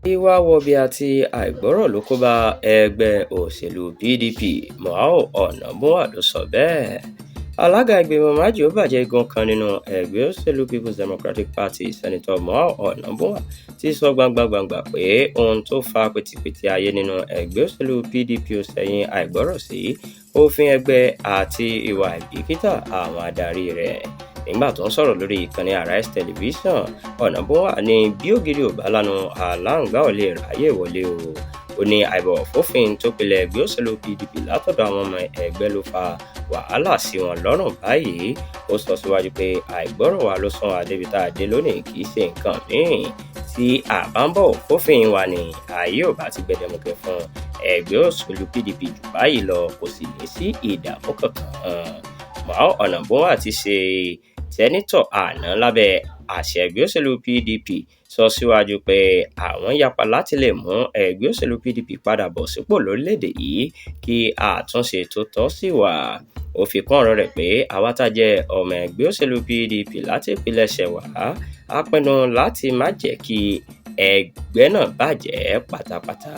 Ìwà Wọbia àti Aigbọran ló kó bá ẹgbẹ́ òṣèlú PDP. Ohuabunwa ló sọ bẹ́ẹ̀. Alága ìgbìmọ̀ májèlébàjẹ́ igun kan nínú ẹgbẹ́ òṣèlú People's Democratic Party, Senator Ohuabunwa ti sọ gbangba pé ohun tó fa pìtìpìtì ayé nínú ẹgbẹ́ òṣèlú PDP ò sẹ́yìn àìgbọ́rọ̀ sí òfin ẹgbẹ́ àti ìwà ìbìkítà àwọn adarí rẹ̀. Nígbà tó ń sọ̀rọ̀ lórí ìkànnì Arise Television, Ohuabunwa ní bí ògiri ò bá lanu aláǹgbá ò lè ráyè wọlé o. Ó ní àìbọ̀wọ̀ fófin tó pilẹ̀ ẹgbẹ́ òṣèlú PDP látọ̀dọ̀ àwọn ọmọ ẹgbẹ́ ló fa wàhálà sí wọn lọ́rùn báyìí. Ó sọ síwájú pé àìgbọ́rọ̀ wa ló sún adébítà dé lónìí kì í ṣe nǹkan míì. Tí àbámbọ̀ fófin wa ní ayé ò bá ti gbẹdẹmukẹ fún ẹgbẹ́ òṣèlú PDP jù báyìí lọ, kò sì ní sí ìdààmú kankan. Ohuabunwa ti ṣe sẹ́nítọ̀ àná lábẹ́ àṣẹ ẹgbẹ́ òṣèlú PDP sọ síwájú pé àwọn yapa láti lè mú ẹgbẹ́ òṣèlú PDP padà bọ̀ sípò lórílẹ̀‐èdè yìí kí àtúnṣe tó tọ́ sí wà. Ó fi kún ọ̀rọ̀ rẹ̀ pé àwa tá jẹ́ ọmọ ẹgbẹ́ òṣèlú PDP láti ìpilẹ̀ṣẹ̀ wá a pinnu láti má jẹ́ kí ẹgbẹ́ náà bàjẹ́ pátápátá.